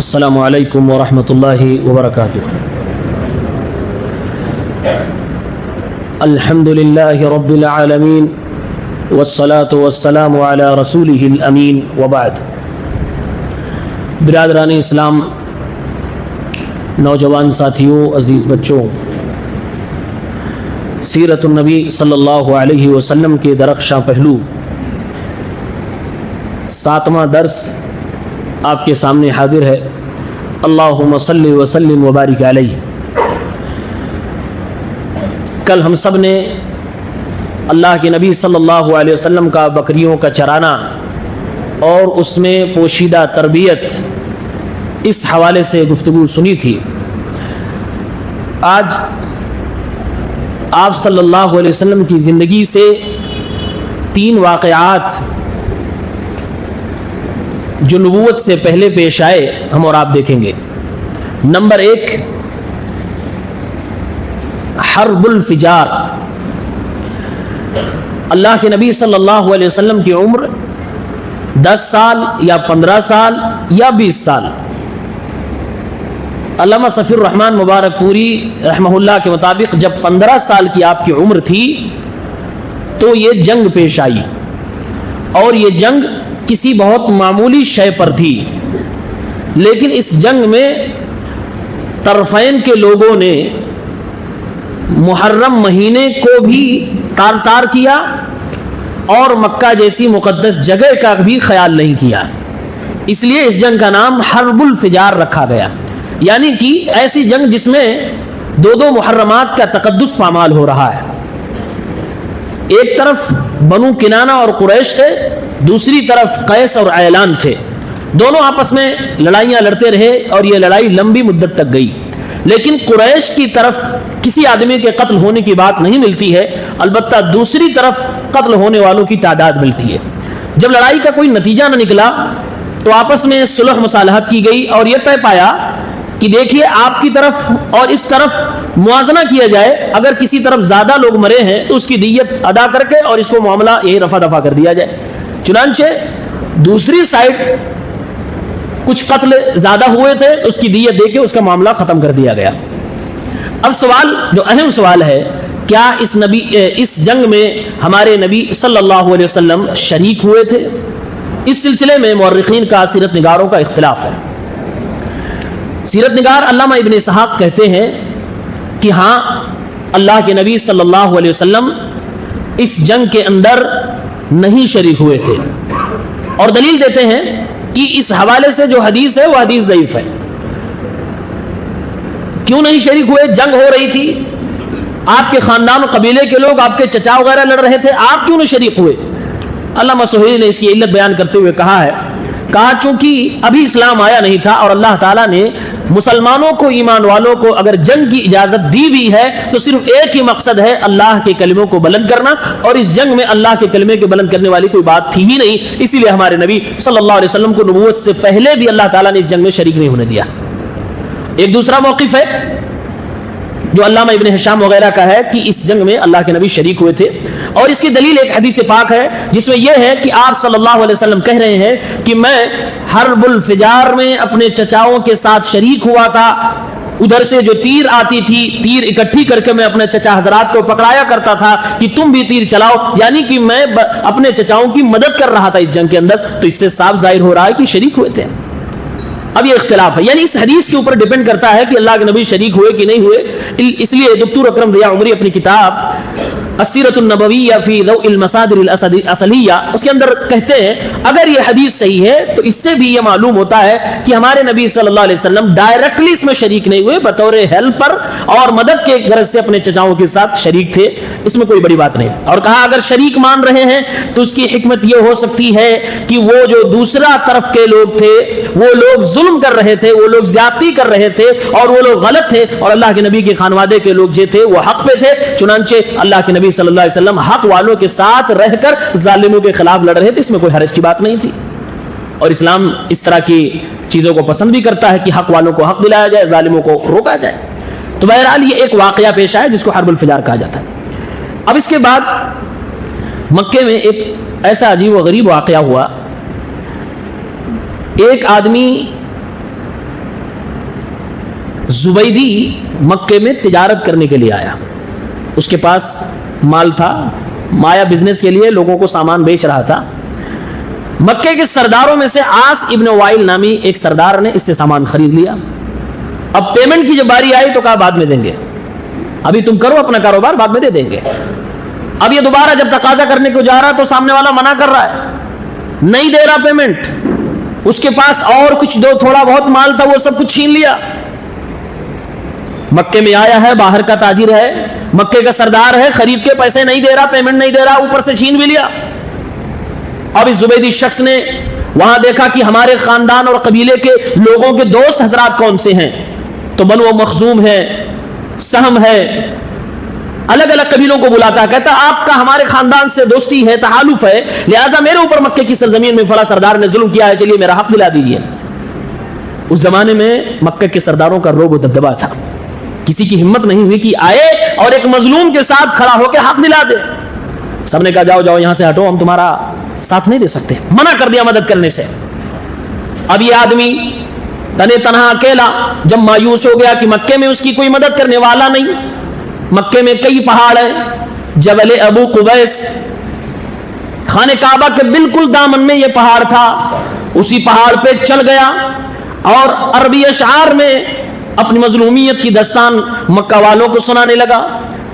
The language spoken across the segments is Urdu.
السلام علیکم ورحمۃ اللہ وبرکاتہ۔ الحمد للہ رب العالمین والصلاة والسلام علی رسولہ الامین وبعد۔ برادران اسلام، نوجوان ساتھیوں، عزیز بچوں، سیرت النبی صلی اللہ علیہ وسلم کے درخشاں پہلو 7واں درس آپ کے سامنے حاضر ہے۔ اللہم صلی وسلم وبارک علیہ۔ کل ہم سب نے اللہ کے نبی صلی اللہ علیہ وسلم کا بکریوں کا چرانا اور اس میں پوشیدہ تربیت، اس حوالے سے گفتگو سنی تھی۔ آج آپ صلی اللہ علیہ وسلم کی زندگی سے 3 واقعات جو نبوت سے پہلے پیش آئے ہم اور آپ دیکھیں گے۔ نمبر 1، حرب الفجار۔ اللہ کے نبی صلی اللہ علیہ وسلم کی عمر 10 سال یا 15 سال یا 20 سال۔ علامہ صفی الرحمن مبارک پوری رحمہ اللہ کے مطابق جب 15 سال کی آپ کی عمر تھی تو یہ جنگ پیش آئی، اور یہ جنگ کسی بہت معمولی شے پر تھی، لیکن اس جنگ میں طرفین کے لوگوں نے محرم مہینے کو بھی تار تار کیا اور مکہ جیسی مقدس جگہ کا بھی خیال نہیں کیا۔ اس لیے اس جنگ کا نام حرب الفجار رکھا گیا، یعنی کہ ایسی جنگ جس میں 2 محرمات کا تقدس پامال ہو رہا ہے۔ ایک طرف بنو کنانہ اور قریش تھے، دوسری طرف قیس اور عیلان تھے۔ دونوں آپس میں لڑائیاں لڑتے رہے اور یہ لڑائی لمبی مدت تک گئی، لیکن قریش کی طرف کسی آدمی کے قتل ہونے کی بات نہیں ملتی ہے، البتہ دوسری طرف قتل ہونے والوں کی تعداد ملتی ہے۔ جب لڑائی کا کوئی نتیجہ نہ نکلا تو آپس میں صلح مصالحت کی گئی اور یہ طے پایا کہ دیکھیے آپ کی طرف اور اس طرف موازنہ کیا جائے، اگر کسی طرف زیادہ لوگ مرے ہیں تو اس کی دیت ادا کر کے اور اس کو معاملہ یہی رفع دفع کر دیا جائے۔ چنانچہ دوسری سائڈ کچھ قتل زیادہ ہوئے تھے، اس کی دیت دے کے اس کا معاملہ ختم کر دیا گیا۔ اب سوال، جو اہم سوال ہے، کیا اس جنگ میں ہمارے نبی صلی اللہ علیہ وسلم شریک ہوئے تھے؟ اس سلسلے میں مورخین کا، سیرت نگاروں کا اختلاف ہے۔ سیرت نگار علامہ ابن اسحاق کہتے ہیں کہ ہاں، اللہ کے نبی صلی اللہ علیہ وسلم اس جنگ کے اندر نہیں شریک ہوئے تھے، اور دلیل دیتے ہیں کہ اس حوالے سے جو حدیث ہے وہ حدیث ضعیف ہے۔ کیوں نہیں شریک ہوئے؟ جنگ ہو رہی تھی، آپ کے خاندان و قبیلے کے لوگ، آپ کے چچا وغیرہ لڑ رہے تھے، آپ کیوں نہیں شریک ہوئے؟ علامہ سہیلی نے اس کی علت بیان کرتے ہوئے کہا چونکہ ابھی اسلام آیا نہیں تھا، اور اللہ تعالیٰ نے مسلمانوں کو، ایمان والوں کو اگر جنگ کی اجازت دی بھی ہے تو صرف ایک ہی مقصد ہے، اللہ کے کلموں کو بلند کرنا، اور اس جنگ میں اللہ کے کلمے کے بلند کرنے والی کوئی بات تھی ہی نہیں، اسی لیے ہمارے نبی صلی اللہ علیہ وسلم کو نبوت سے پہلے بھی اللہ تعالیٰ نے اس جنگ میں شریک نہیں ہونے دیا۔ ایک دوسرا موقف ہے جو علامہ ابن ہشام وغیرہ کا ہے کہ اس جنگ میں اللہ کے نبی شریک ہوئے تھے، اور اس کی دلیل ایک حدیث پاک ہے جس میں یہ ہے کہ آپ صلی اللہ علیہ وسلم کہہ رہے ہیں کہ میں حرب الفجار میں اپنے چچاؤں کے ساتھ شریک ہوا تھا، ادھر سے جو تیر آتی تھی، تیر اکٹھی کر کے میں اپنے چچا حضرات کو پکڑایا کرتا تھا کہ تم بھی تیر چلاؤ، یعنی کہ میں اپنے چچاؤں کی مدد کر رہا تھا اس جنگ کے اندر۔ تو اس سے صاف ظاہر ہو رہا ہے کہ شریک ہوئے تھے۔ اب یہ اختلاف ہے، یعنی اس حدیث کے اوپر ڈیپینڈ کرتا ہے کہ اللہ کے نبی شریک ہوئے کہ نہیں ہوئے۔ اس لیے دکتور اکرم ضیاء عمری اپنی کتاب السیرۃ النبویہ فی ضوء المصادر الاصلیہ، اس کے اندر کہتے ہیں اگر یہ حدیث صحیح ہے تو اس سے بھی یہ معلوم ہوتا ہے کہ ہمارے نبی صلی اللہ علیہ وسلم ڈائریکٹلی اس میں شریک نہیں ہوئے، بطور ہیلپر اور مدد کے غرض سے اپنے چچاؤں کے ساتھ شریک تھے، اس میں کوئی بڑی بات نہیں۔ اور کہا اگر شریک مان رہے ہیں تو اس کی حکمت یہ ہو سکتی ہے کہ وہ جو دوسرا طرف کے لوگ تھے وہ لوگ ظلم کر رہے تھے، وہ لوگ زیادتی کر رہے تھے، اور وہ لوگ غلط تھے، اور اللہ کے نبی کے خانوادے کے لوگ جو تھے وہ حق پہ تھے، چنانچہ اللہ کے نبی صلی اللہ علیہ وسلم حق والوں کے ساتھ رہ کر ظالموں کے خلاف لڑ رہے تھے، اس میں کوئی حرج کی بات نہیں تھی۔ اور اسلام اس طرح کی چیزوں کو پسند بھی کرتا ہے کہ حق والوں کو حق دلایا جائے، ظالموں کو روکا جائے۔ تو بہرحال یہ ایک واقعہ پیش آیا جس کو حرب الفجار کہا جاتا ہے۔ اب اس کے بعد مکے میں ایک ایسا عجیب و غریب واقعہ ہوا، ایک آدمی زبیدی مکے میں تجارت کرنے کے لیے آیا. اس کے پاس مال تھا, مایا بزنس کے لیے لوگوں کو سامان بیچ رہا تھا. مکے کے سرداروں میں سے آس ابن وائل نامی ایک سردار نے اس سے سامان خرید لیا. اب پیمنٹ کی جب باری آئی تو کہا بعد میں دیں گے, ابھی تم کرو اپنا کاروبار, بعد میں دے دیں گے. اب یہ دوبارہ جب تقاضا کرنے کو جا رہا تو سامنے والا منع کر رہا ہے, نہیں دے رہا پیمنٹ. اس کے پاس اور کچھ دو تھوڑا بہت مال تھا, وہ سب کچھ چھین لیا. مکے میں آیا ہے, باہر کا تاجر ہے, مکے کا سردار ہے, خرید کے پیسے نہیں دے رہا, پیمنٹ نہیں دے رہا, اوپر سے چھین بھی لیا. اب اس زبیدی شخص نے وہاں دیکھا کہ ہمارے خاندان اور قبیلے کے لوگوں کے دوست حضرات کون سے ہیں, تو بنو مخزوم ہے, سہم ہے, الگ الگ قبیلوں کو بلاتا ہے. کہتا آپ کا ہمارے خاندان سے دوستی ہے, تحالف ہے, لہٰذا میرے اوپر مکے کی سرزمین میں فلاں سردار نے ظلم کیا ہے, چلیے میرا حق دلا دیجیے. اس زمانے میں مکے کے سرداروں کا رعب و دبدبہ تھا, کسی کی ہمت نہیں ہوئی کہ آئے اور ایک مظلوم کے ساتھ کھڑا ہو کے حق دلا دے. سب نے کہا جاؤ جاؤ یہاں سے ہٹو, ہم تمہارا ساتھ نہیں دے سکتے, منع کر دیا مدد کرنے سے. اب یہ آدمی تنے تنہا اکیلا جب مایوس ہو گیا کہ مکے میں اس کی کوئی مدد کرنے والا نہیں. مکے میں کئی پہاڑ ہیں, جبل ابو قبیس, خانہ کعبہ کے بالکل دامن میں یہ پہاڑ تھا. اسی پہاڑ پہ چل گیا اور عربی اشعار میں اپنی مظلومیت کی داستان مکہ والوں کو سنانے لگا.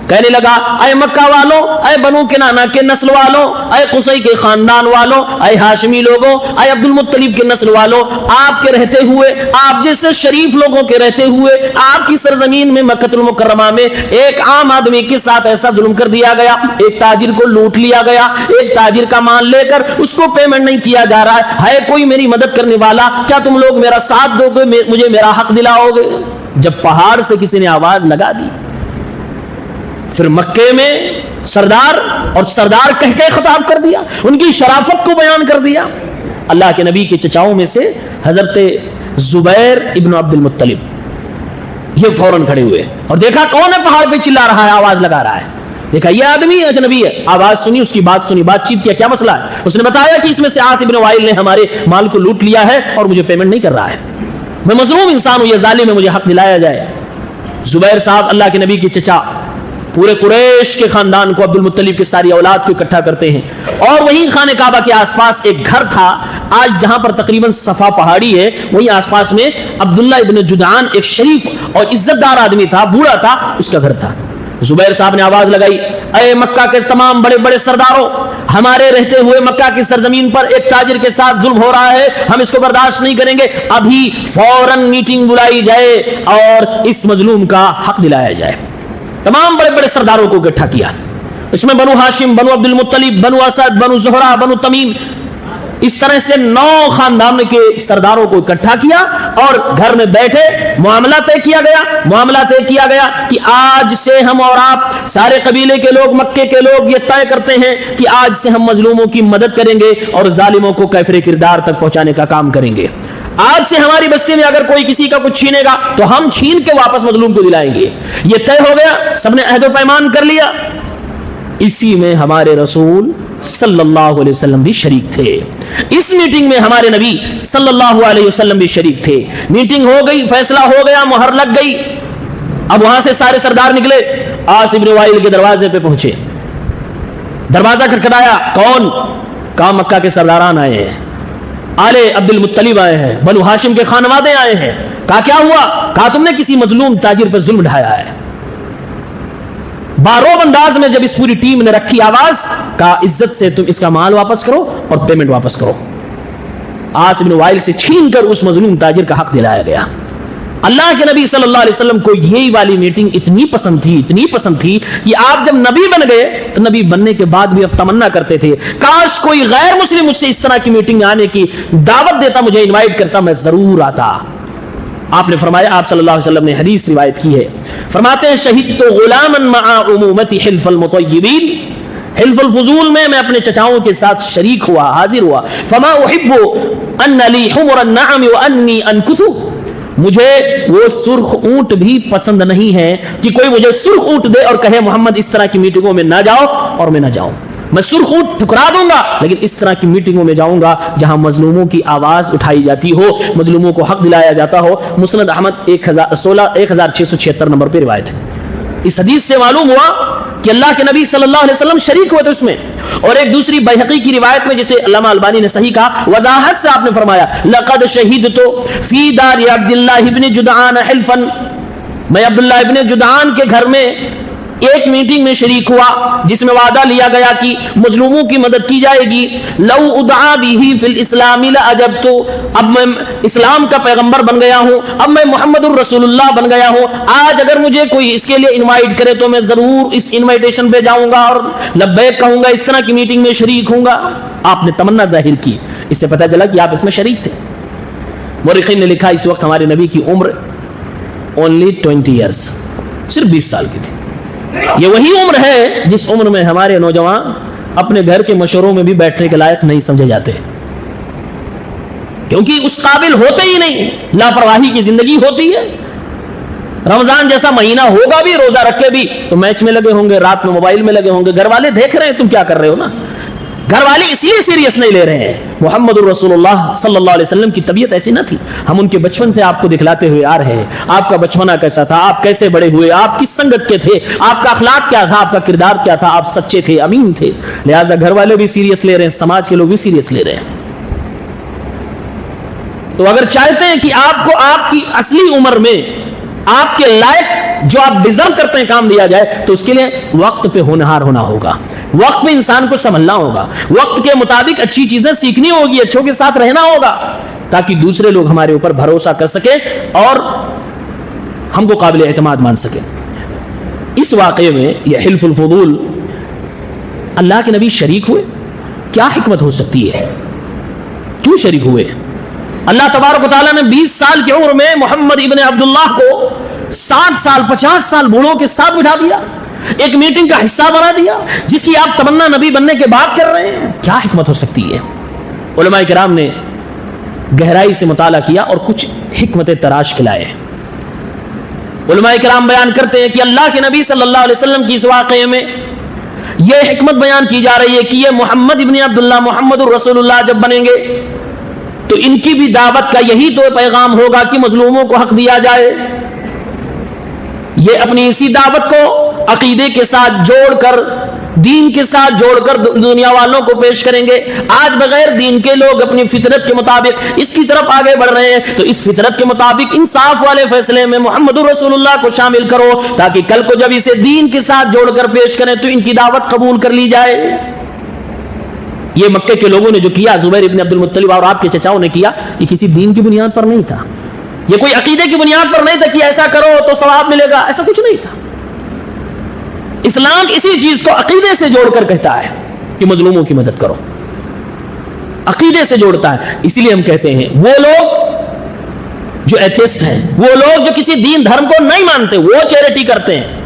کہنے لگا اے مکہ والوں, اے بنو کنانہ کے نسل والوں, اے قصی کے خاندان والوں, اے ہاشمی لوگوں, اے عبد المطلب کے نسل والوں, آپ کے رہتے ہوئے, آپ جیسے شریف لوگوں کے رہتے ہوئے آپ کی سرزمین میں مکہ المکرمہ میں ایک عام آدمی کے ساتھ ایسا ظلم کر دیا گیا. ایک تاجر کو لوٹ لیا گیا, ایک تاجر کا مال لے کر اس کو پیمنٹ نہیں کیا جا رہا ہے کوئی میری مدد کرنے والا, کیا تم لوگ میرا ساتھ دو گے, مجھے میرا حق دلاؤ گے؟ جب پہاڑ سے کسی نے آواز لگا دی, پھر مکے میں سردار کہہ کے خطاب کر دیا, ان کی شرافت کو بیان کر دیا. اللہ کے نبی کے چچاؤں میں سے حضرت زبیر ابن عبد المطلب یہ فوراً کھڑے ہوئے اور دیکھا کون ہے پہاڑ پہ چلا رہا ہے, آواز لگا رہا ہے. دیکھا یہ آدمی اجنبی ہے, آواز سنی, اس کی بات سنی, بات چیت کیا, کیا مسئلہ ہے. اس نے بتایا کہ اس میں سے آس ابن وائل نے ہمارے مال کو لوٹ لیا ہے اور مجھے پیمنٹ نہیں کر رہا ہے, میں مظلوم انسان ہوں, یہ ظالم ہے, مجھے حق دلایا جائے. زبیر صاحب اللہ کے نبی کے چچا پورے قریش کے خاندان کو, عبد المطلب کی ساری اولاد کو اکٹھا کرتے ہیں, اور وہیں خانہ کعبہ کے آس پاس ایک گھر تھا, آج جہاں پر تقریباً صفا پہاڑی ہے, وہیں آس پاس میں عبداللہ ابن جدعان ایک شریف اور عزت دار آدمی تھا, بوڑھا تھا, اس کا گھر تھا. زبیر صاحب نے آواز لگائی, اے مکہ کے تمام بڑے بڑے سرداروں, ہمارے رہتے ہوئے مکہ کی سرزمین پر ایک تاجر کے ساتھ ظلم ہو رہا ہے, ہم اس کو برداشت نہیں کریں گے, ابھی فوراً میٹنگ بلائی جائے اور اس مظلوم کا حق دلایا جائے. تمام بڑے بڑے سرداروں کو اکٹھا کیا, اس میں بنو ہاشم, بنو عبد المطلب, بنو اسد, بنو زہرہ, بنو تمیم, اس طرح سے 9 خاندان کے سرداروں کو اکٹھا کیا اور گھر میں بیٹھے معاملہ طے کیا گیا کہ آج سے ہم اور آپ سارے قبیلے کے لوگ, مکے کے لوگ یہ طے کرتے ہیں کہ آج سے ہم مظلوموں کی مدد کریں گے اور ظالموں کو کیفر کردار تک پہنچانے کا کام کریں گے. آج سے ہماری بستی میں اگر کوئی کسی کا کچھ چھینے گا تو ہم چھین کے واپس مظلوم کو دلائیں گے. یہ طے ہو گیا, سب نے عہد و پیمان کر لیا. اسی میں ہمارے رسول صلی اللہ علیہ وسلم بھی شریک تھے, اس میٹنگ میں ہمارے نبی صلی اللہ علیہ وسلم بھی شریک تھے. میٹنگ ہو گئی, فیصلہ ہو گیا, مہر لگ گئی. اب وہاں سے سارے سردار نکلے, آس ابن وائل کے دروازے پہ پہنچے, دروازہ کھٹکھٹایا, کون؟ کہا مکہ کے سرداران آئے ہیں, آلے عبد المطلب آئے ہیں, بنو ہاشم کے خانوادے آئے ہیں. کہا کیا ہوا؟ کہا تم نے کسی مظلوم تاجر پر ظلم ڈھایا ہے. باروب انداز میں جب اس پوری ٹیم نے رکھی آواز, کہا عزت سے تم اس کا مال واپس کرو اور پیمنٹ واپس کرو. آس بن وائل سے چھین کر اس مظلوم تاجر کا حق دلایا گیا. اللہ کے نبی صلی اللہ علیہ وسلم کو یہی والی میٹنگ اتنی پسند تھی کہ آپ جب نبی بن گئے تو نبی بننے کے بعد بھی اب تمنا کرتے تھے کاش کوئی غیر مسلم مجھ سے اس طرح کی میٹنگ میں آنے کی دعوت دیتا, مجھے انوائٹ کرتا, میں ضرور آتا. آپ نے فرمایا, آپ صلی اللہ علیہ وسلم نے حدیث روایت کی ہے, فرماتے ہیں شہدت غلاما مع عمومتی حلف المطیبین, حلف الفضول میں اپنے چچاؤں کے ساتھ شریک ہوا, حاضر ہوا. فما احب ان لی حمر النعم وانی انکث, مجھے وہ سرخ اونٹ بھی پسند نہیں ہے کہ کوئی مجھے سرخ اونٹ دے اور کہے محمد اس طرح کی میٹنگوں میں نہ جاؤ اور میں نہ جاؤں. میں سرخ اونٹ ٹھکرا دوں گا، لیکن اس طرح کی میٹنگوں میں جاؤں گا جہاں مظلوموں کی آواز اٹھائی جاتی ہو، مظلوموں کو حق دلایا جاتا ہو۔ مسند احمد 1676 نمبر پہ روایت ہے۔ اس حدیث سے معلوم ہوا کہ اللہ کے نبی صلی اللہ علیہ وسلم شریک ہوئے تھے اس میں۔ اور ایک دوسری بیہقی کی روایت میں جسے علامہ البانی نے صحیح کہا، وضاحت سے آپ نے فرمایا لقد شہدت فی دار عبداللہ ابن جدعان حلفا، میں عبداللہ ابن جدعان کے گھر میں ایک میٹنگ میں شریک ہوا جس میں وعدہ لیا گیا کہ مظلوموں کی مدد کی جائے گی۔ لو ادعا به فی الاسلام لاجبت، اب میں اسلام کا پیغمبر بن گیا ہوں، اب میں محمد الرسول اللہ بن گیا ہوں، آج اگر مجھے کوئی اس کے لیے انوائٹ کرے تو میں ضرور اس انویٹیشن پہ جاؤں گا اور لبیک کہوں گا، اس طرح کی میٹنگ میں شریک ہوں گا۔ آپ نے تمنا ظاہر کی، اس سے پتہ چلا کہ آپ اس میں شریک تھے۔ مورخین نے لکھا اس وقت ہمارے نبی کی عمر only 20 years، صرف 20 سال کی تھی۔ یہ وہی عمر ہے جس عمر میں ہمارے نوجوان اپنے گھر کے مشوروں میں بھی بیٹھنے کے لائق نہیں سمجھے جاتے، کیونکہ اس قابل ہوتے ہی نہیں، لاپرواہی کی زندگی ہوتی ہے۔ رمضان جیسا مہینہ ہوگا بھی، روزہ رکھے بھی تو میچ میں لگے ہوں گے، رات میں موبائل میں لگے ہوں گے، گھر والے دیکھ رہے ہیں تم کیا کر رہے ہو نا، گھر والے اس لیے سیریس نہیں لے رہے ہیں۔ محمد الرسول اللہ صلی اللہ علیہ وسلم کی طبیعت ایسی نہ تھی، ہم ان کے بچپن سے آپ کو دکھلاتے ہوئے آ رہے ہیں، آپ کا بچپنا کیسا تھا، آپ کیسے بڑے ہوئے، آپ کس سنگت کے تھے، آپ کا اخلاق کیا تھا، آپ کا کردار کیا تھا، آپ سچے تھے، امین تھے، لہٰذا گھر والے بھی سیریس لے رہے ہیں، سماج کے لوگ بھی سیریس لے رہے ہیں۔ تو اگر چاہتے ہیں کہ آپ کو آپ کی اصلی عمر میں آپ کے لائق جو آپ ڈیزرو کرتے ہیں کام دیا جائے، تو اس کے لیے وقت پہ ہونہار ہونا ہوگا، وقت پہ انسان کو سنبھلنا ہوگا، وقت کے مطابق اچھی چیزیں سیکھنی ہوگی، اچھوں کے ساتھ رہنا ہوگا، تاکہ دوسرے لوگ ہمارے اوپر بھروسہ کر سکیں اور ہم کو قابل اعتماد مان سکیں۔ اس واقعے میں یہ حلف الفضول اللہ کے نبی شریک ہوئے، کیا حکمت ہو سکتی ہے، کیوں شریک ہوئے؟ اللہ تبارک و تعالیٰ نے 20 سال کی عمر میں محمد ابن عبداللہ کو 60 سال 50 سال بوڑھوں کے ساتھ بٹھا دیا، ایک میٹنگ کا حصہ بنا دیا جس کی آپ تمنا نبی بننے کے بعد کر رہے ہیں، کیا حکمت ہو سکتی ہے؟ علماء کرام نے گہرائی سے مطالعہ کیا اور کچھ حکمت تراش کھلائے۔ علماء کرام بیان کرتے ہیں کہ اللہ کے نبی صلی اللہ علیہ وسلم کی اس واقعے میں یہ حکمت بیان کی جا رہی ہے کہ یہ محمد ابن عبداللہ محمد الرسول اللہ جب بنیں گے تو ان کی بھی دعوت کا یہی تو پیغام ہوگا کہ مظلوموں کو حق دیا جائے۔ یہ اپنی اسی دعوت کو عقیدے کے ساتھ جوڑ کر، دین کے ساتھ جوڑ کر دنیا والوں کو پیش کریں گے۔ آج بغیر دین کے لوگ اپنی فطرت کے مطابق اس کی طرف آگے بڑھ رہے ہیں، تو اس فطرت کے مطابق انصاف والے فیصلے میں محمد رسول اللہ کو شامل کرو، تاکہ کل کو جب اسے دین کے ساتھ جوڑ کر پیش کریں تو ان کی دعوت قبول کر لی جائے۔ یہ مکے کے لوگوں نے جو کیا، زبیر ابن عبد المطلب اور آپ کے چچاؤں نے کیا، یہ کسی دین کی بنیاد پر نہیں تھا، یہ کوئی عقیدے کی بنیاد پر نہیں تھا کہ ایسا کرو تو ثواب ملے گا، ایسا کچھ نہیں تھا۔ اسلام اسی چیز کو عقیدے سے جوڑ کر کہتا ہے کہ مظلوموں کی مدد کرو، عقیدے سے جوڑتا ہے۔ اسی لیے ہم کہتے ہیں وہ لوگ جو ایتھیسٹ ہیں، وہ لوگ جو کسی دین دھرم کو نہیں مانتے، وہ چیریٹی کرتے ہیں،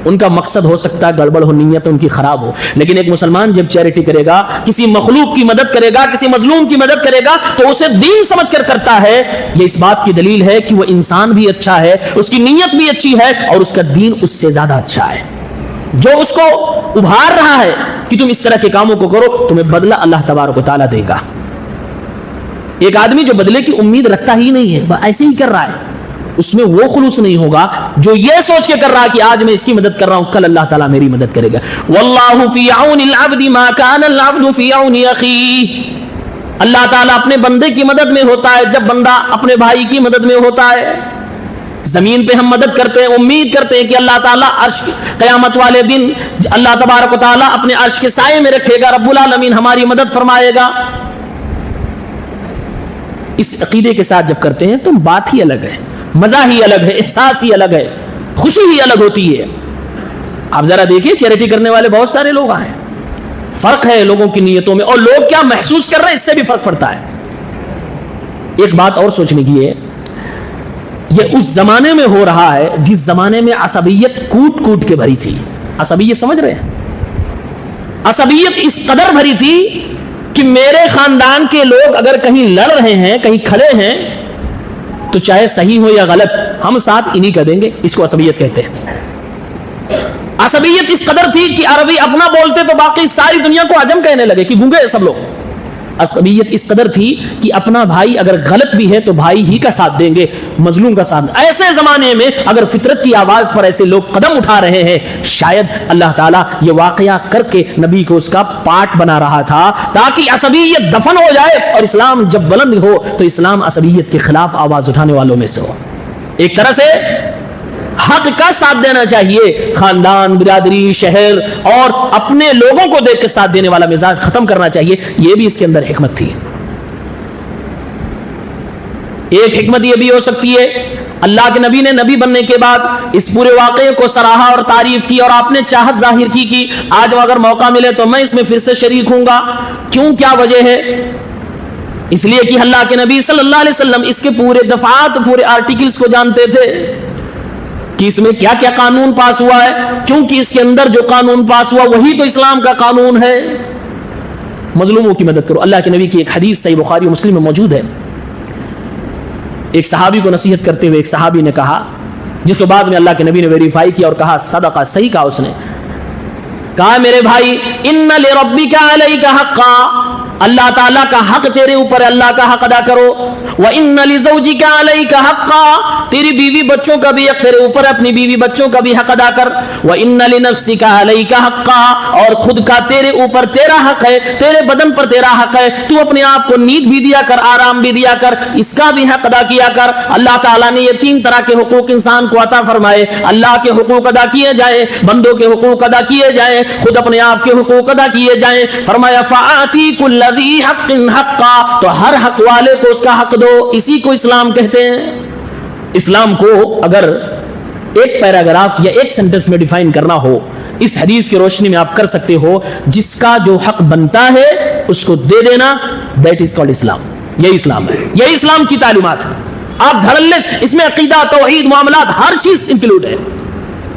ان کا مقصد ہو سکتا ہے گڑبڑ ہو، نیت ان کی خراب ہو، لیکن ایک مسلمان جب چیریٹی کرے گا، کسی مخلوق کی مدد کرے گا، کسی مظلوم کی مدد کرے گا، تو اسے دین سمجھ کر کرتا ہے۔ یہ اس بات کی دلیل ہے کہ وہ انسان بھی اچھا ہے، اس کی نیت بھی اچھی ہے، اور اس کا دین اس سے زیادہ اچھا ہے۔ جو اس کو ابھار رہا ہے کہ تم اس طرح کے کاموں کو کرو، تمہیں بدلہ اللہ تبارک و تعالیٰ دے گا۔ ایک آدمی جو بدلے کی امید رکھتا ہی نہیں ہے، ایسے ہی کر رہا ہے، اس میں وہ خلوص نہیں ہوگا جو یہ سوچ کے کر رہا کہ آج میں اس کی مدد کر رہا ہوں، کل اللہ تعالیٰ میری مدد کرے گا۔ واللہ فی عون العبد ما کان العبد فی عون اخیہ، اللہ تعالیٰ اپنے بندے کی مدد میں ہوتا ہے جب بندہ اپنے بھائی کی مدد میں ہوتا ہے۔ زمین پہ ہم مدد کرتے ہیں، امید کرتے ہیں کہ اللہ تعالیٰ عرش قیامت والے دن اللہ تبارک و تعالیٰ اپنے عرش کے سائے میں رکھے گا، رب العالمین ہماری مدد فرمائے گا۔ اس عقیدے کے ساتھ جب کرتے ہیں تو بات ہی الگ ہے، مزہ ہی الگ ہے، احساس ہی الگ ہے، خوشی ہی الگ ہوتی ہے۔ آپ ذرا دیکھیے چیریٹی کرنے والے بہت سارے لوگ ہیں، فرق ہے لوگوں کی نیتوں میں، اور لوگ کیا محسوس کر رہے ہیں اس سے بھی فرق پڑتا ہے۔ ایک بات اور سوچنے کی ہے، یہ اس زمانے میں ہو رہا ہے جس زمانے میں عصبیت کوٹ کوٹ کے بھری تھی۔ عصبیت سمجھ رہے ہیں؟ عصبیت اس قدر بھری تھی کہ میرے خاندان کے لوگ اگر کہیں لڑ رہے ہیں، کہیں کھڑے ہیں، تو چاہے صحیح ہو یا غلط ہم ساتھ انہی کا دیں گے، اس کو عصبیت کہتے ہیں۔ عصبیت اس قدر تھی کہ عربی اپنا بولتے تو باقی ساری دنیا کو عجم کہنے لگے کہ گونگے سب لوگ. عصبیت اس قدر تھی کہ اپنا بھائی اگر غلط بھی ہے تو بھائی ہی کا ساتھ دیں گے, مظلوم کا ساتھ. ایسے زمانے میں اگر فطرت کی آواز پر ایسے لوگ قدم اٹھا رہے ہیں, شاید اللہ تعالیٰ یہ واقعہ کر کے نبی کو اس کا پارٹ بنا رہا تھا تاکہ عصبیت دفن ہو جائے, اور اسلام جب بلند ہو تو اسلام عصبیت کے خلاف آواز اٹھانے والوں میں سے ہو. ایک طرح سے حق کا ساتھ دینا چاہیے, خاندان, برادری, شہر اور اپنے لوگوں کو دیکھ کے ساتھ دینے والا مزاج ختم کرنا چاہیے. یہ بھی اس کے اندر حکمت تھی. ایک حکمت یہ بھی ہو سکتی ہے, اللہ کے نبی نے نبی بننے کے بعد اس پورے واقعے کو سراہا اور تعریف کی اور آپ نے چاہت ظاہر کی کہ آج اگر موقع ملے تو میں اس میں پھر سے شریک ہوں گا. کیوں, کیا وجہ ہے؟ اس لیے کہ اللہ کے نبی صلی اللہ علیہ وسلم اس کے پورے دفعات, پورے آرٹیکلز کو جانتے تھے کہ اس میں کیا کیا قانون پاس ہوا ہے, کیونکہ اس کے اندر جو قانون پاس ہوا وہی تو اسلام کا قانون ہے. مظلوموں کی مدد کرو. اللہ کے نبی کی ایک حدیث صحیح بخاری و مسلم میں موجود ہے. ایک صحابی کو نصیحت کرتے ہوئے ایک صحابی نے کہا, جس کو بعد میں اللہ کے نبی نے ویریفائی کیا اور کہا صدقہ, صحیح کہا اس نے. کہا میرے بھائی, ان لربک علیک حقا, اللہ تعالیٰ کا حق تیرے اوپر, اللہ کا حق ادا کرو. وَإِنَّ لِزَوْجِكَ عَلَيْكَ حَقًّا, تیری بیوی بچوں کا بھی حق تیرے اوپر, اپنی بیوی بچوں کا بھی حق ادا کر. وَإِنَّ لِنَفْسِكَ عَلَيْكَ حَقًّا, اور خود کا تیرے اوپر تیرا حق ہے, تیرے بدن پر تیرا حق ہے, تو اپنے آپ کو نیند بھی دیا کر, آرام بھی دیا کر, اس کا بھی حق ادا کیا کر. اللہ تعالیٰ نے یہ 3 طرح کے حقوق انسان کو عطا فرمائے. اللہ کے حقوق ادا کیے جائیں, بندوں کے حقوق ادا کیے جائیں, خود اپنے آپ کے حقوق ادا کیے جائیں. فرمایا فَآتِي كُلَّ ذِي حَقٍّ حَقًّا, تو ہر حق والے کو اس کا حق دو. اسی کو اسلام کہتے ہیں. اسلام کو اگر ایک پیراگراف یا ایک سینٹنس میں ڈیفائن کرنا ہو, اس حدیث کی روشنی میں آپ کر سکتے ہو, جس کا جو حق بنتا ہے اس کو دے دینا, دیٹ از کالڈ اسلام. یہی اسلام ہے, یہی اسلام کی تعلیمات ہے. آپ دھڑلے, اس میں عقیدہ, توحید, معاملات, ہر چیز انکلوڈ ہے.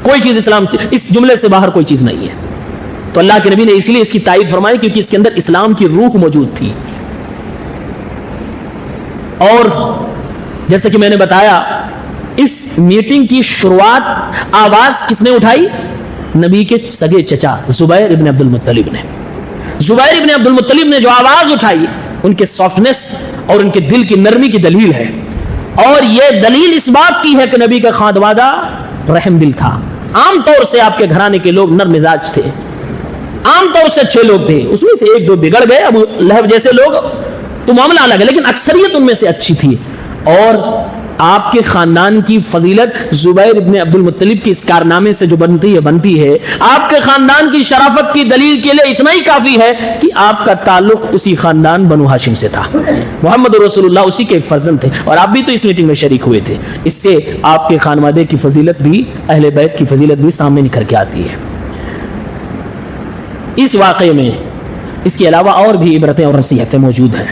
کوئی چیز اسلام سے, اس جملے سے باہر کوئی چیز نہیں ہے. تو اللہ کے نبی نے اس لیے اس کی تائید فرمائی کیونکہ اس کے اندر اسلام کی روح موجود تھی. اور جیسے کہ میں نے بتایا, اس میٹنگ کی شروعات آواز کس نے اٹھائی؟ نبی کے سگے چچا زبیر ابن عبد المطلب نے. زبیر ابن عبد المطلب نے جو آواز اٹھائی, ان کے سافٹنس اور ان کے دل کی نرمی کی دلیل ہے. اور یہ دلیل اس بات کی ہے کہ نبی کا خاندوادہ رحم دل تھا. عام طور سے آپ کے گھرانے کے لوگ نرم مزاج تھے, عام طور سے اچھے لوگ تھے. اس میں سے 1-2 بگڑ گئے, ابو لہب جیسے لوگ, تو معاملہ الگ ہے, لیکن اکثریت ان میں سے اچھی تھی. اور آپ کے خاندان کی فضیلت زبیر ابن عبد المطلب کے اس کارنامے سے جو بنتی ہے, آپ کے خاندان کی شرافت کی دلیل کے لیے اتنا ہی کافی ہے کہ آپ کا تعلق اسی خاندان بنو ہاشم سے تھا. محمد رسول اللہ اسی کے ایک فرزند تھے, اور آپ بھی تو اس میٹنگ میں شریک ہوئے تھے. اس سے آپ کے خانوادے کی فضیلت بھی, اہل بیت کی فضیلت بھی سامنے نکل کے آتی ہے. اس واقعے میں اس کے علاوہ اور بھی عبرتیں اور نصیحتیں موجود ہیں.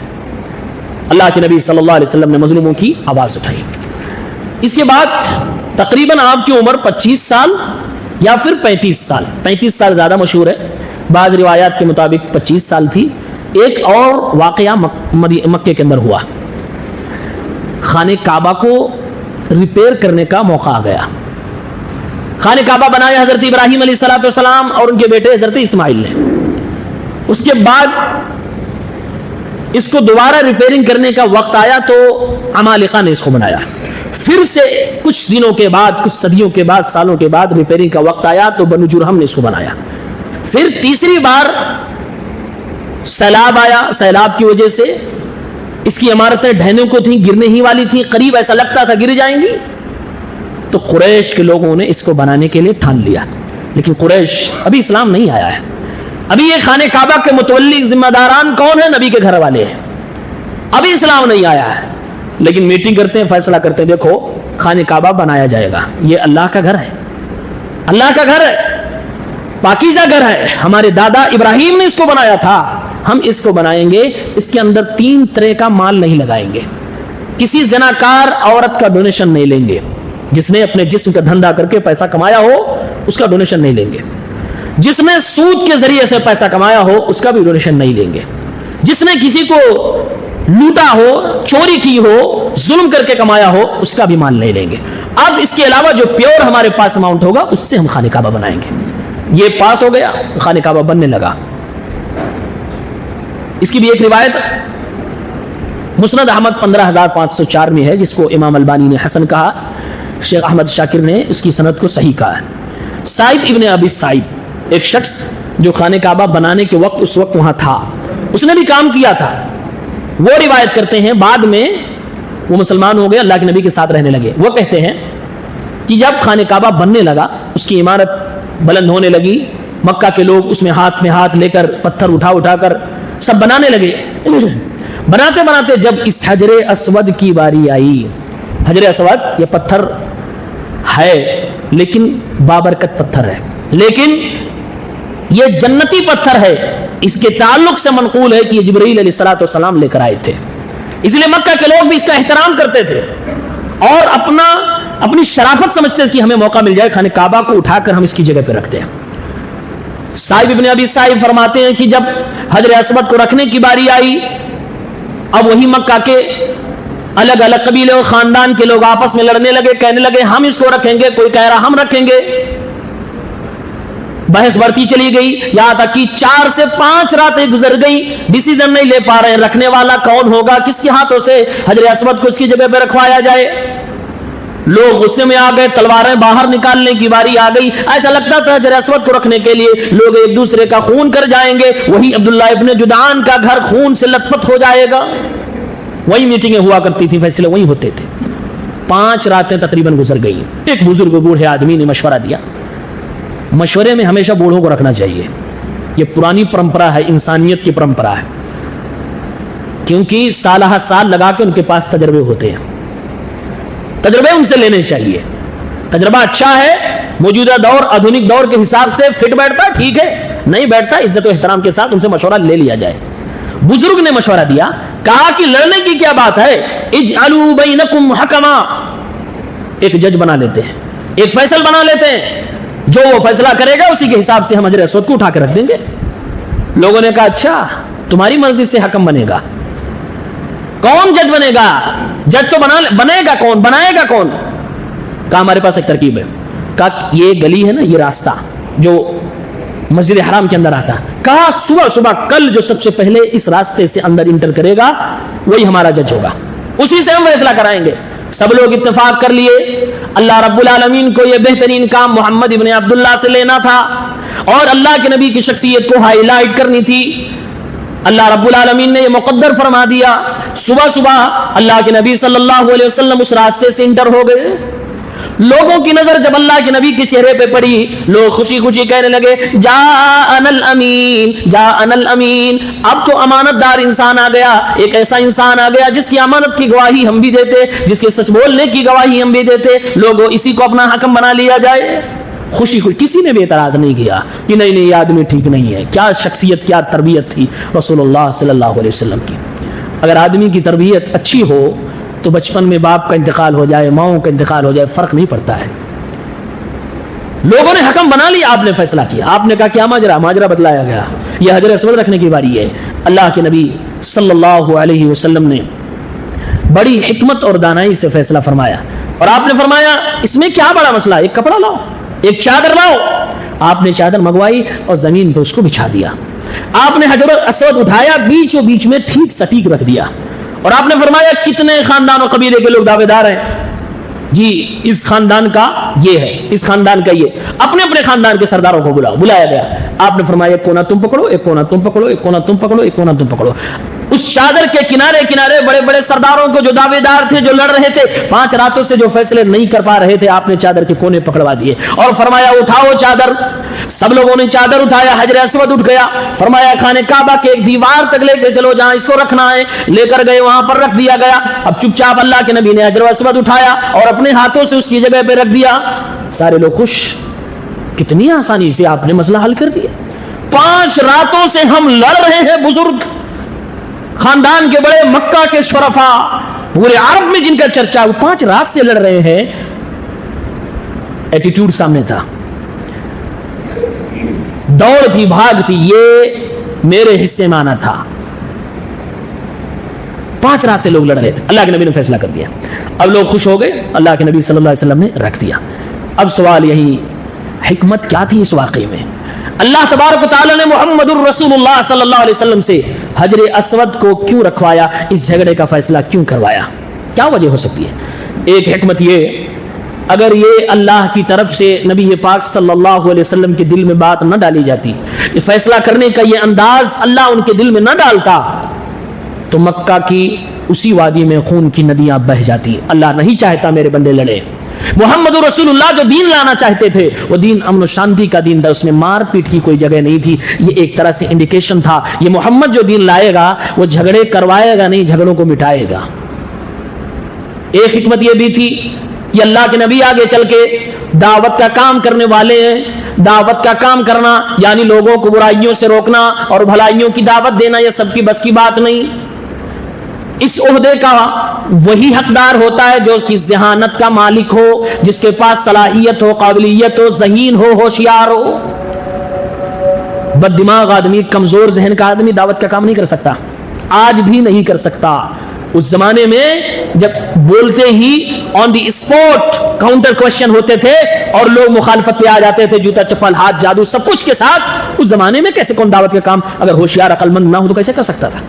اللہ کے نبی صلی اللہ علیہ وسلم نے مظلوموں کی آواز اٹھائی. اس کے بعد تقریباً آپ کی عمر 25 سال یا پھر 35 سال, 35 سال زیادہ مشہور ہے, بعض روایات کے مطابق 25 سال تھی. ایک اور واقعہ مکے کے اندر ہوا. خانہ کعبہ کو ریپیئر کرنے کا موقع آ گیا. خانہ کعبہ بنایا حضرت ابراہیم علیہ السلام اور ان کے بیٹے حضرت اسماعیل نے. اس کے بعد اس کو دوبارہ ریپیئرنگ کرنے کا وقت آیا تو عمالقہ نے اس کو بنایا. پھر سے کچھ دنوں کے بعد, کچھ صدیوں کے بعد, سالوں کے بعد ریپیئرنگ کا وقت آیا تو بنو جرہم نے اس کو بنایا. پھر تیسری بار سیلاب آیا, سیلاب کی وجہ سے اس کی عمارتیں ڈھہنے کو تھیں, گرنے ہی والی تھیں, قریب ایسا لگتا تھا گر جائیں گی. تو قریش کے لوگوں نے اس کو بنانے کے لیے ٹھان لیا. لیکن قریش, ابھی اسلام نہیں آیا ہے, ابھی یہ خانہ کعبہ کے متولی ذمہ داران کون ہیں؟ نبی کے گھر والے ہیں, ابھی اسلام نہیں آیا ہے. لیکن میٹنگ کرتے ہیں, فیصلہ کرتے ہیں, دیکھو خانہ کعبہ بنایا جائے گا, یہ اللہ کا گھر ہے, اللہ کا گھر ہے, پاکیزہ گھر ہے, ہمارے دادا ابراہیم نے اس کو بنایا تھا, ہم اس کو بنائیں گے. اس کے اندر 3 طرح کا مال نہیں لگائیں گے, کسی زناکار عورت کا ڈونیشن نہیں لیں گے, جس نے اپنے جسم کا دھندا کر کے پیسہ کمایا ہو اس کا ڈونیشن نہیں لیں گے, جس نے سود کے ذریعے سے پیسہ کمایا ہو اس کا بھی ڈونیشن نہیں لیں گے, جس نے کسی کو لوٹا ہو, چوری کی ہو, ظلم کر کے کمایا ہو اس کا بھی مال نہیں لیں گے. اب اس کے علاوہ جو پیور ہمارے پاس اماؤنٹ ہوگا اس سے ہم خانہ کعبہ بنائیں گے. یہ پاس ہو گیا، خانہ کعبہ بننے لگا۔ اس کی بھی ایک روایت مسند احمد 15504 میں ہے، جس کو امام البانی نے حسن کہا، شیخ احمد شاکر نے اس کی سند کو صحیح کہا ہے۔ سعید ابن ابی سعید ایک شخص جو خانہ کعبہ بنانے کے وقت اس وقت وہاں تھا، اس نے بھی کام کیا تھا، وہ روایت کرتے ہیں بعد میں وہ مسلمان ہو گئے، اللہ کے نبی کے ساتھ رہنے لگے۔ وہ کہتے ہیں کہ جب خانہ کعبہ بننے لگا، اس کی عمارت بلند ہونے لگی، مکہ کے لوگ اس میں ہاتھ لے کر پتھر اٹھا کر سب بنانے لگے۔ بناتے بناتے جب اس حجر اسود کی باری آئی، حجر اسود یہ پتھر ہے لیکن بابرکت پتھر ہے، لیکن یہ جنتی پتھر ہے، اس کے تعلق سے منقول ہے کہ یہ جبرائیل علیہ الصلوۃ والسلام لے کر آئے تھے، اس لیے مکہ کے لوگ بھی اس کا احترام کرتے تھے اور اپنی شرافت سمجھتے تھے کہ ہمیں موقع مل جائے خانہ کعبہ کو اٹھا کر ہم اس کی جگہ پہ رکھتے ہیں۔ صاحب ابن ابی صاحب فرماتے ہیں کہ جب حجر اسود کو رکھنے کی باری آئی، اب وہی مکہ کے الگ الگ قبیلے اور خاندان کے لوگ آپس میں لڑنے لگے، کہنے لگے ہم اس کو رکھیں گے، کوئی کہہ رہا ہم رکھیں گے، بحث بڑھتی چلی گئی، یہاں تک کہ 4 سے 5 راتیں گزر گئی، ڈیسیژن نہیں لے پا رہے رکھنے والا کون ہوگا، کس کے ہاتھوں سے حجر اسود کو اس کی جگہ پہ رکھوایا جائے۔ لوگ غصے میں آ گئے، تلواریں باہر نکالنے کی باری آ گئی، ایسا لگتا تھا حجر اسود کو رکھنے کے لیے لوگ ایک دوسرے کا خون کر جائیں گے، وہی عبداللہ ابن جدعان کا گھر خون سے لت پت ہو جائے گا، وہی میٹنگیں ہوا کرتی تھی، فیصلے وہی ہوتے تھے۔ 5 راتیں تقریباً گزر گئی، ایک بزرگ بوڑھے آدمی نے مشورہ دیا، مشورے میں ہمیشہ بوڑھوں کو رکھنا چاہیے، یہ پرانی پرمپرا ہے، انسانیت کی پرمپرا ہے، کیونکہ سالہ سال لگا کے ان کے پاس تجربے ہوتے ہیں، تجربے ان سے لینے چاہیے، تجربہ اچھا ہے، موجودہ دور آدھونک دور کے حساب سے فٹ بیٹھتا ہے ٹھیک ہے، نہیں بیٹھتا عزت و احترام کے ساتھ ان سے مشورہ لے لیا جائے۔ بزرگ نے مشورہ دیا، کہا کہ لڑنے کی کیا بات ہے، اجعلوا بینکم حکما، ایک جج بنا لیتے ہیں، ایک فیصل بنا لیتے ہیں، جو وہ فیصلہ کرے گا اسی کے حساب سے ہم حجر اسود کو اٹھا کے رکھ دیں گے۔ لوگوں نے کہا اچھا تمہاری مرضی سے حکم بنے گا، کون جج بنے گا، جج تو بنے گا کون، بنائے گا کون؟ کہا ہمارے پاس ایک ترکیب ہے، کہا یہ گلی ہے نا، یہ راستہ جو مسجد حرام کے اندر آتا، کہا صبح کل جو سب سے پہلے اس راستے سے اندر انٹر کرے گا وہی ہمارا جج ہوگا، اسی سے ہم فیصلہ کرائیں گے۔ سب لوگ اتفاق کر لیے، اللہ رب العالمین کو یہ بہترین کام محمد ابن عبداللہ سے لینا تھا اور اللہ کے نبی کی شخصیت کو ہائی لائٹ کرنی تھی۔ اللہ رب العالمین نے یہ مقدر فرما دیا، صبح اللہ کے نبی صلی اللہ علیہ وسلم اس راستے سے انٹر ہو گئے۔ لوگوں کی نظر جب اللہ کے نبی کے چہرے پہ پڑی، لوگ خوشی خوشی کہنے لگے جاءنا الامین، جاءنا الامین، اب تو امانت دار انسان آ گیا، ایک ایسا انسان آ گیا جس کی امانت کی گواہی ہم بھی دیتے، جس کے سچ بولنے کی گواہی ہم بھی دیتے، لوگوں اسی کو اپنا حکم بنا لیا جائے۔ خوشی کسی نے بھی اعتراض نہیں کیا کہ نہیں یہ آدمی ٹھیک نہیں ہے۔ کیا شخصیت، کیا تربیت تھی رسول اللہ صلی اللہ علیہ وسلم کی۔ اگر آدمی کی تربیت اچھی ہو تو بچپن میں باپ کا انتقال ہو جائے، ماؤں کا انتقال ہو جائے، فرق نہیں پڑتا ہے۔ لوگوں نے حکم بنا لیا، آپ نے فیصلہ کیا، آپ نے کہا کیا ماجرا بتلایا گیا، یہ حجر اسود رکھنے کی باری ہے۔ اللہ کے نبی صلی اللہ علیہ وسلم نے بڑی حکمت اور دانائی سے فیصلہ فرمایا اور آپ نے فرمایا اس میں کیا بڑا مسئلہ، ایک کپڑا لاؤ، ایک چادر لاؤ۔ آپ نے چادر منگوائی اور زمین پہ اس کو بچھا دیا، آپ نے حجر اسود اٹھایا، بیچوں بیچ میں ٹھیک سٹیک رکھ دیا اور آپ نے فرمایا کتنے خاندان و قبیلے کے لوگ دعوے دار ہیں، جی اس خاندان کا یہ ہے، اس خاندان کا یہ، اپنے اپنے خاندان کے سرداروں کو بلایا گیا۔ آپ نے فرمایا ایک کونا تم پکڑو، ایک کونا تم پکڑو، ایک کونا تم پکڑو، ایک کونا تم پکڑو۔ اس چادر کے کنارے کنارے بڑے بڑے سرداروں کو جو دعوے دار تھے، جو لڑ رہے تھے، 5 راتوں سے جو فیصلے نہیں کر پا رہے تھے، آپ نے چادر کے کونے پکڑوا دیے اور فرمایا اٹھاؤ چادر۔ سب لوگوں نے چادر اٹھایا، حجر اسود اٹھ گیا، فرمایا خانہ کعبہ کے ایک دیوار تک لے کے چلو جہاں اس کو رکھنا ہے، لے کر گئے، وہاں پر رکھ دیا گیا۔ اب چپ چاپ اللہ کے نبی نے حجر اسود اٹھایا اور اپنے ہاتھوں سے اس کی جگہ پہ رکھ دیا۔ سارے لوگ خوش، کتنی آسانی سے آپ نے مسئلہ حل کر دیا۔ 5 راتوں سے ہم لڑ رہے ہیں، بزرگ خاندان کے بڑے، مکہ کے شرفاء، پورے عرب میں جن کا چرچا، وہ 5 رات سے لڑ رہے ہیں۔ ایٹیٹیوڈ سامنے تھا، دوڑ تھی، بھاگ تھی، یہ میرے حصے میں آنا تھا۔ 5 رات سے لوگ لڑ رہے تھے، اللہ کے نبی نے فیصلہ کر دیا۔ اب لوگ خوش ہو گئے، اللہ کے نبی صلی اللہ علیہ وسلم نے رکھ دیا۔ اب سوال یہی، حکمت کیا تھی اس واقعے میں؟ اللہ تبارک و تعالی نے محمد الرسول اللہ صلی اللہ علیہ وسلم سے حجر اسود کو کیوں رکھوایا؟ اس جھگڑے کا فیصلہ کیوں کروایا؟ کیا وجہ ہو سکتی ہے؟ ایک حکمت یہ، اگر یہ اللہ کی طرف سے نبی پاک صلی اللہ علیہ وسلم کے دل میں بات نہ ڈالی جاتی، یہ فیصلہ کرنے کا یہ انداز اللہ ان کے دل میں نہ ڈالتا، تو مکہ کی اسی وادی میں خون کی ندیاں بہہ جاتی۔ اللہ نہیں چاہتا میرے بندے لڑے۔ محمد رسول اللہ جو دین لانا چاہتے تھے وہ دین امن و شانتی کا دین تھا، اس میں مار پیٹ کی کوئی جگہ نہیں تھی۔ یہ ایک طرح سے انڈیکیشن تھا، یہ محمد جو دین لائے گا وہ جھگڑے کروائے گا نہیں، جھگڑوں کو مٹائے گا۔ ایک حکمت یہ بھی تھی کہ اللہ کے نبی آگے چل کے دعوت کا کام کرنے والے ہیں، دعوت کا کام کرنا یعنی لوگوں کو برائیوں سے روکنا اور بھلائیوں کی دعوت دینا، یہ سب کی بس کی بات نہیں۔ اس عہدے کا وہی حقدار ہوتا ہے جو کہ ذہانت کا مالک ہو، جس کے پاس صلاحیت ہو، قابلیت ہو، ذہین ہو، ہوشیار ہو۔ بد دماغ آدمی، کمزور ذہن کا آدمی دعوت کا کام نہیں کر سکتا، آج بھی نہیں کر سکتا۔ اس زمانے میں جب بولتے ہی آن دی اسپوٹ کاؤنٹر کوشچن ہوتے تھے اور لوگ مخالفت پہ آ جاتے تھے، جوتا چپل ہاتھ جادو سب کچھ کے ساتھ، اس زمانے میں کیسے کون دعوت کا کام اگر ہوشیار عقل مند نہ ہو تو کیسے کر سکتا تھا؟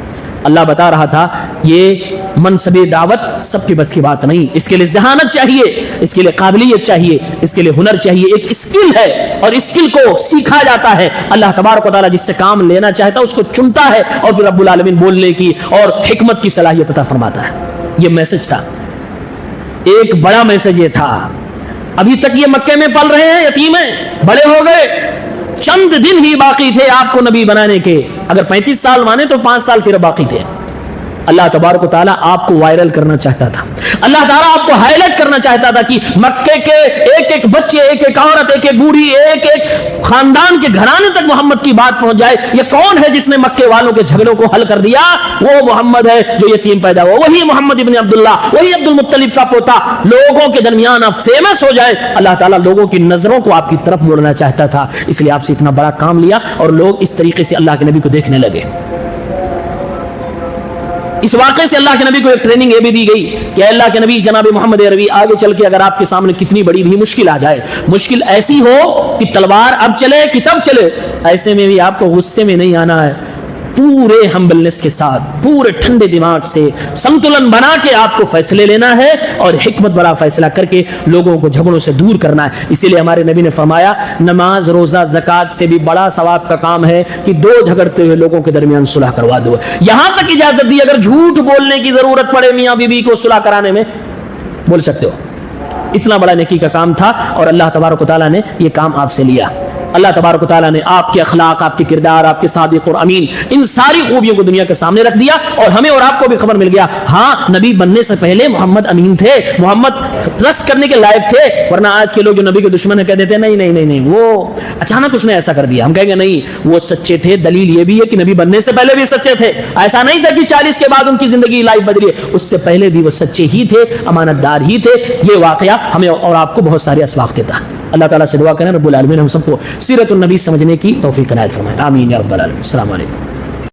اللہ بتا رہا تھا یہ منصب دعوت سب کی بس کی بات نہیں، اس کے لیے ذہانت چاہیے، اس کے لیے قابلیت چاہیے، اس کے لیے ہنر چاہیے، ایک اسکل ہے اور اسکل کو سیکھا جاتا ہے۔ اللہ تبارک و تعالیٰ جس سے کام لینا چاہتا ہے اس کو چنتا ہے اور پھر رب العالمین بولنے کی اور حکمت کی صلاحیت عطا فرماتا ہے۔ یہ میسج تھا، ایک بڑا میسج یہ تھا۔ ابھی تک یہ مکے میں پل رہے ہیں، یتیم ہیں، بڑے ہو گئے، چند دن ہی باقی تھے آپ کو نبی بنانے کے، اگر 35 سال مانے تو 5 سال صرف باقی تھے۔ اللہ تبارک و تعالیٰ آپ کو وائرل کرنا چاہتا تھا، اللہ تعالیٰ آپ کو ہائی لائٹ کرنا چاہتا تھا کہ مکے کے ایک ایک بچے، ایک ایک عورت، ایک ایک بوڑھی، ایک ایک خاندان کے گھرانے تک محمد کی بات پہنچ جائے۔ یہ کون ہے جس نے مکے والوں کے جھگڑوں کو حل کر دیا؟ وہ محمد ہے جو یتیم پیدا ہوا، وہی محمد ابن عبداللہ، وہی عبد المطلب کا پوتا۔ لوگوں کے درمیان آپ فیمس ہو جائے، اللہ تعالیٰ لوگوں کی نظروں کو آپ کی طرف موڑنا چاہتا تھا، اس لیے آپ سے اتنا بڑا کام لیا اور لوگ اس طریقے سے اللہ کے نبی کو دیکھنے لگے۔ اس واقعے سے اللہ کے نبی کو ایک ٹریننگ یہ بھی دی گئی کہ اللہ کے نبی جناب محمد عربی آگے چل کے اگر آپ کے سامنے کتنی بڑی بھی مشکل آ جائے، مشکل ایسی ہو کہ تلوار اب چلے کہ تب چلے، ایسے میں بھی آپ کو غصے میں نہیں آنا ہے، پورے ہمبلنس کے ساتھ، پورے ٹھنڈے دماغ سے سنتولن بنا کے آپ کو فیصلے لینا ہے اور حکمت بڑا فیصلہ کر کے لوگوں کو جھگڑوں سے دور کرنا ہے۔ اسی لیے ہمارے نبی نے فرمایا نماز، روزہ، زکوٰۃ سے بھی بڑا ثواب کا کام ہے کہ دو جھگڑتے ہوئے لوگوں کے درمیان صلح کروا دو۔ یہاں تک اجازت دی اگر جھوٹ بولنے کی ضرورت پڑے میاں بیوی کو صلح کرانے میں، بول سکتے ہو۔ اتنا بڑا نیکی کا کام تھا اور اللہ تبارک و تعالیٰ نے یہ کام آپ سے لیا۔ اللہ تبارک و تعالیٰ نے آپ کے اخلاق، آپ کے کردار، آپ کے صادق اور امین، ان ساری خوبیوں کو دنیا کے سامنے رکھ دیا اور ہمیں اور آپ کو بھی خبر مل گیا، ہاں نبی بننے سے پہلے محمد امین تھے، محمد ٹرسٹ کرنے کے لائق تھے۔ ورنہ آج کے لوگ جو نبی کے دشمن ہیں کہہ دیتے ہیں نہیں نہیں نہیں نہیں وہ اچانک اس نے ایسا کر دیا، ہم کہیں گے نہیں وہ سچے تھے۔ دلیل یہ بھی ہے کہ نبی بننے سے پہلے بھی سچے تھے، ایسا نہیں تھا کہ 40 کے بعد ان کی زندگی لائف بدلی ہے، اس سے پہلے بھی وہ سچے ہی تھے، امانت دار ہی تھے۔ یہ واقعہ ہمیں اور آپ کو بہت سارے اسباق دیتا ہے۔ اللہ تعالیٰ سے دعا کریں رب العالمین ہم سب کو سیرت النبی سمجھنے کی توفیق عنایت فرمائے، آمین یا رب العالمین۔ السلام علیکم۔